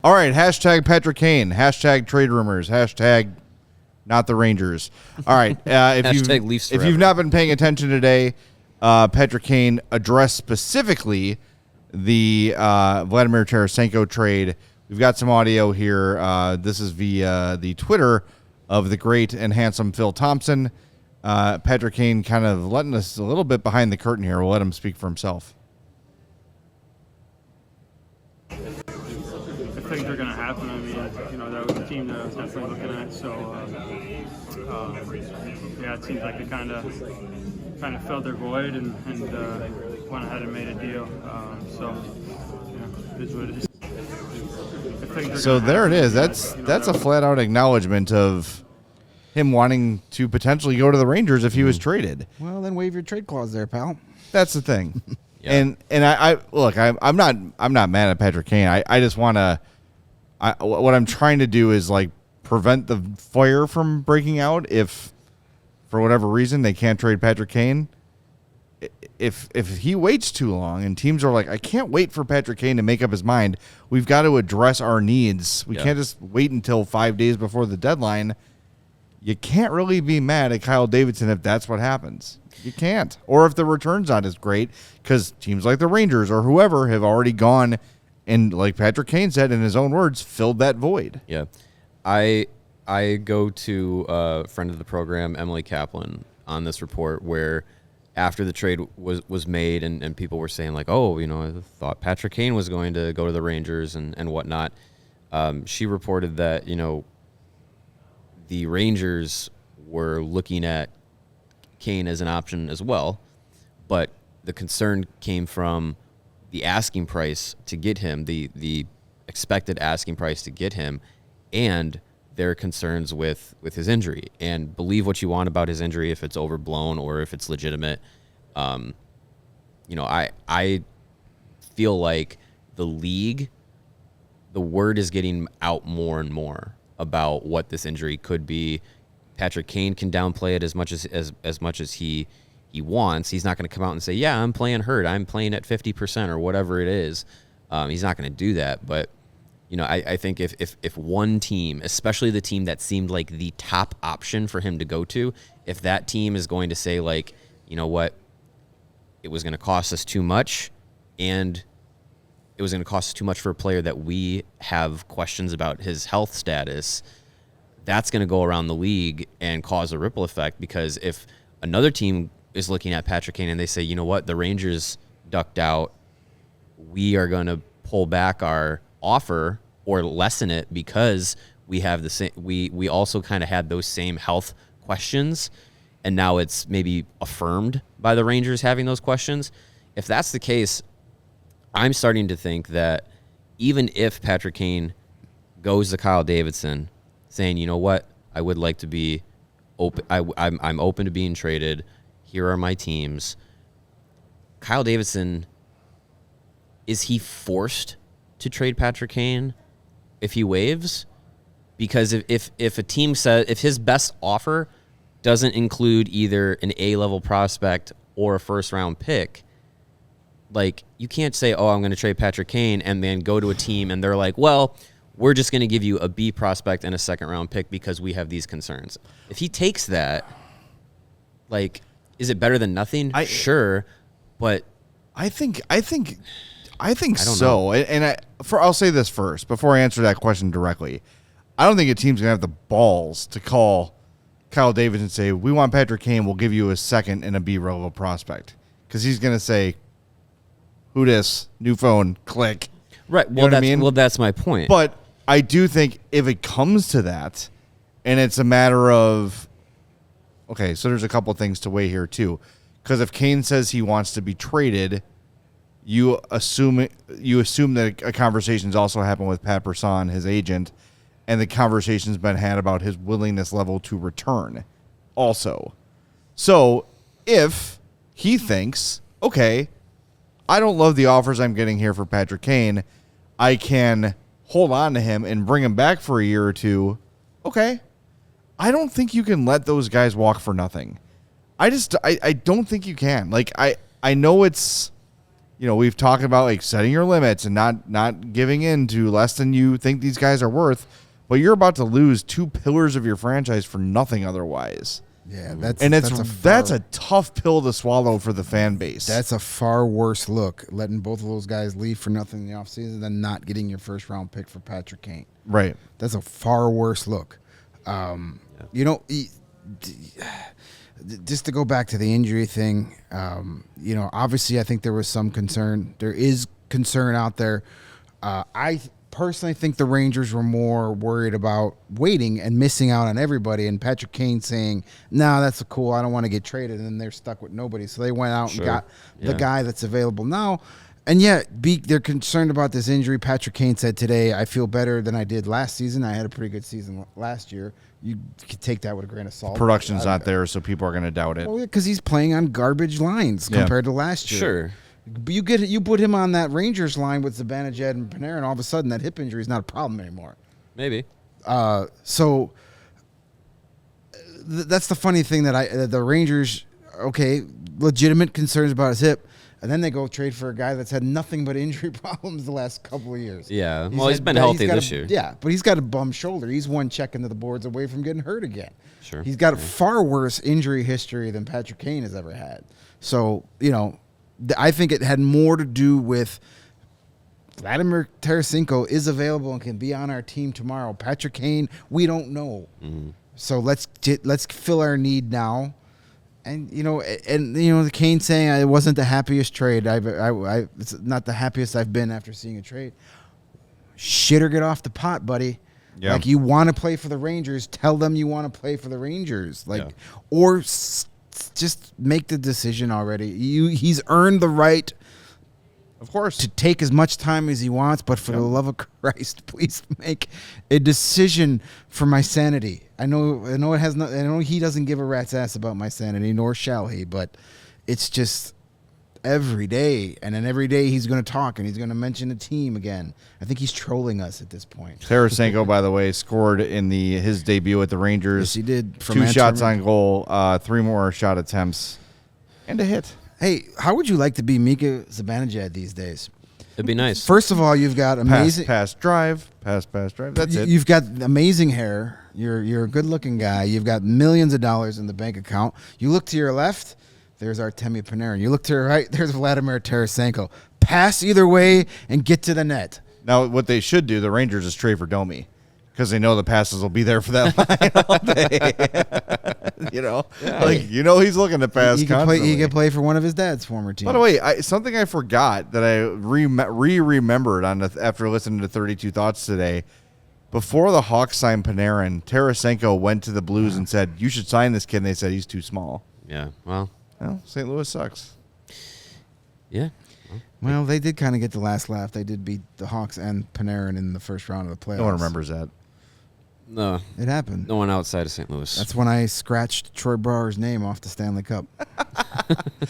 All right, hashtag Patrick Kane, hashtag trade rumors, hashtag not the Rangers. All right, if you've not been paying attention today, Patrick Kane addressed specifically the Vladimir Tarasenko trade. We've got some audio here. This is via the Twitter of the great and handsome Phil Thompson. Patrick Kane kind of letting us a little bit behind the curtain here. We'll let him speak for himself. Things are going to happen. I mean, that was a team that I was definitely looking at. So, it seems like they kind of filled their void and went ahead and made a deal. It is what it is. So there it is. That's a flat out acknowledgement of him wanting to potentially go to the Rangers if he was traded. Well, then waive your trade clause there, pal. That's the thing. Yeah. And I look, I'm not mad at Patrick Kane. I just want to. What I'm trying to do is like prevent the fire from breaking out. If for whatever reason they can't trade Patrick Kane, if he waits too long and teams are like, I can't wait for Patrick Kane to make up his mind. We've got to address our needs. We can't just wait until 5 days before the deadline. You can't really be mad at Kyle Davidson if that's what happens. You can't. Or if the return's not as great, because teams like the Rangers or whoever have already gone and, like Patrick Kane said in his own words, filled that void. Yeah. I go to a friend of the program, Emily Kaplan, on this report where after the trade was made and people were saying like, I thought Patrick Kane was going to go to the Rangers and whatnot. She reported that, the Rangers were looking at Kane as an option as well, but the concern came from the asking price to get him, the expected asking price to get him, and their concerns with his injury. And believe what you want about his injury, if it's overblown or if it's legitimate. I feel like the league, the word is getting out more and more about what this injury could be. Patrick Kane can downplay it as much as he wants. He's not going to come out and say, yeah, I'm playing hurt. I'm playing at 50% or whatever it is. He's not going to do that. But, I think if one team, especially the team that seemed like the top option for him to go to, if that team is going to say like, you know what, it was going to cost us too much and it was going to cost us too much for a player that we have questions about his health status, that's going to go around the league and cause a ripple effect. Because if another team is looking at Patrick Kane and they say, you know what, the Rangers ducked out, we are going to pull back our offer or lessen it because we have the same, we also kind of had those same health questions, and now it's maybe affirmed by the Rangers having those questions. If that's the case, I'm starting to think that even if Patrick Kane goes to Kyle Davidson saying, you know what, I would like to be open, I'm open to being traded, here are my teams, Kyle Davidson, is he forced to trade Patrick Kane if he waives? Because if a team says, if his best offer doesn't include either an A-level prospect or a first-round pick, like, you can't say, I'm going to trade Patrick Kane and then go to a team and they're like, well, we're just going to give you a B prospect and a second-round pick because we have these concerns. If he takes that, like, is it better than nothing? Sure, but I think so. And I'll say this first before I answer that question directly. I don't think a team's gonna have the balls to call Kyle Davidson and say, we want Patrick Kane, we'll give you a second and a B-level prospect, because he's gonna say, who dis? New phone, click. Right. Well, that's my point. But I do think if it comes to that, and it's a matter of, okay, so there's a couple things to weigh here too, because if Kane says he wants to be traded, you assume that a conversation's also happened with Pat Brisson, his agent, and the conversation's been had about his willingness level to return also. So if he thinks, okay, I don't love the offers I'm getting here for Patrick Kane, I can hold on to him and bring him back for a year or two, okay, I don't think you can let those guys walk for nothing. I don't think you can. Like, I know it's we've talked about like setting your limits and not giving in to less than you think these guys are worth. But you're about to lose 2 pillars of your franchise for nothing otherwise. Yeah, that's a tough pill to swallow for the fan base. That's a far worse look, letting both of those guys leave for nothing in the offseason than not getting your first-round pick for Patrick Kane. Right. That's a far worse look. Just to go back to the injury thing, obviously I think there was some concern. There is concern out there. I personally think the Rangers were more worried about waiting and missing out on everybody, and Patrick Kane saying, "No, that's cool. I don't want to get traded," and then they're stuck with nobody. So they went out and got the guy that's available now. And they're concerned about this injury. Patrick Kane said today, "I feel better than I did last season. I had a pretty good season last year." You could take that with a grain of salt. Production's not there, so people are going to doubt it. Well, because he's playing on garbage lines compared to last year. Sure. You put him on that Rangers line with Zibanejad and Panarin, all of a sudden that hip injury is not a problem anymore. Maybe. So that's the funny thing that the Rangers, legitimate concerns about his hip, and then they go trade for a guy that's had nothing but injury problems the last couple of years. Yeah, he's been healthy this year. Yeah, but he's got a bum shoulder. He's one check into the boards away from getting hurt again. Sure. He's got a far worse injury history than Patrick Kane has ever had. So, I think it had more to do with Vladimir Tarasenko is available and can be on our team tomorrow. Patrick Kane, we don't know. Mm-hmm. So let's fill our need now. And the Kane saying it wasn't the happiest trade. It's not the happiest I've been after seeing a trade. Shit or get off the pot, buddy. Yeah. Like, you want to play for the Rangers, tell them you want to play for the Rangers. Or just make the decision already. He's earned the right, of course, to take as much time as he wants, but for the love of Christ, please make a decision for my sanity. I know it has not. I know he doesn't give a rat's ass about my sanity, nor shall he. But it's just every day, and then every day he's going to talk and he's going to mention the team again. I think he's trolling us at this point. Tarasenko, by the way, scored in his debut at the Rangers. Yes, he did. 2 shots on goal, 3 more shot attempts, and a hit. Hey, how would you like to be Mika Zibanejad these days? It'd be nice. First of all, you've got amazing pass drive. That's it. You've got amazing hair. You're a good-looking guy. You've got millions of dollars in the bank account. You look to your left, there's Artemi Panarin. You look to your right, there's Vladimir Tarasenko. Pass either way and get to the net. Now, what they should do, the Rangers, is trade for Domi, because they know the passes will be there for that line all day. He's looking to pass constantly. He can play for one of his dad's former teams. By the way, something I forgot that I remembered after listening to 32 Thoughts today. Before the Hawks signed Panarin, Tarasenko went to the Blues and said, "You should sign this kid." And they said he's too small. Yeah, well, St. Louis sucks. Yeah. Well, they did kind of get the last laugh. They did beat the Hawks and Panarin in the first round of the playoffs. No one remembers that. No. It happened. No one outside of St. Louis. That's when I scratched Troy Bauer's name off the Stanley Cup.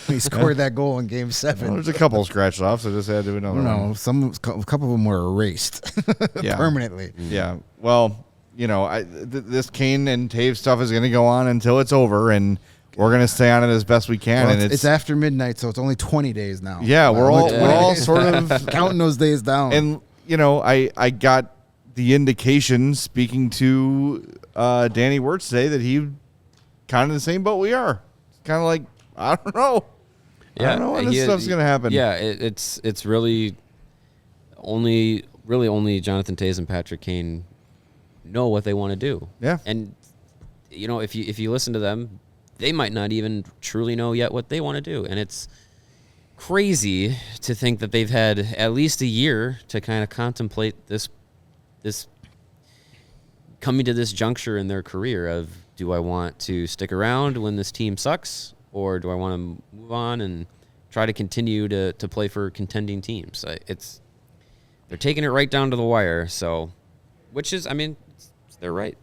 He scored that goal in Game 7. Well, there's a couple scratched off, so just had to do another one. No, a couple of them were erased permanently. Yeah. Well, this Kane and Taves stuff is going to go on until it's over, and we're going to stay on it as best we can. Well, and it's after midnight, so it's only 20 days now. Yeah, we're all sort of counting those days down. And I got the indication, speaking to Danny Wirtz today, that he kind of the same boat we are. It's kind of like, I don't know. Yeah, I don't know when this stuff's going to happen. Yeah, it's really only Jonathan Toews and Patrick Kane know what they want to do. Yeah. And if you listen to them, they might not even truly know yet what they want to do. And it's crazy to think that they've had at least a year to kind of contemplate this coming to this juncture in their career of, do I want to stick around when this team sucks, or do I want to move on and try to continue to play for contending teams? They're taking it right down to the wire. So, which is, it's their right.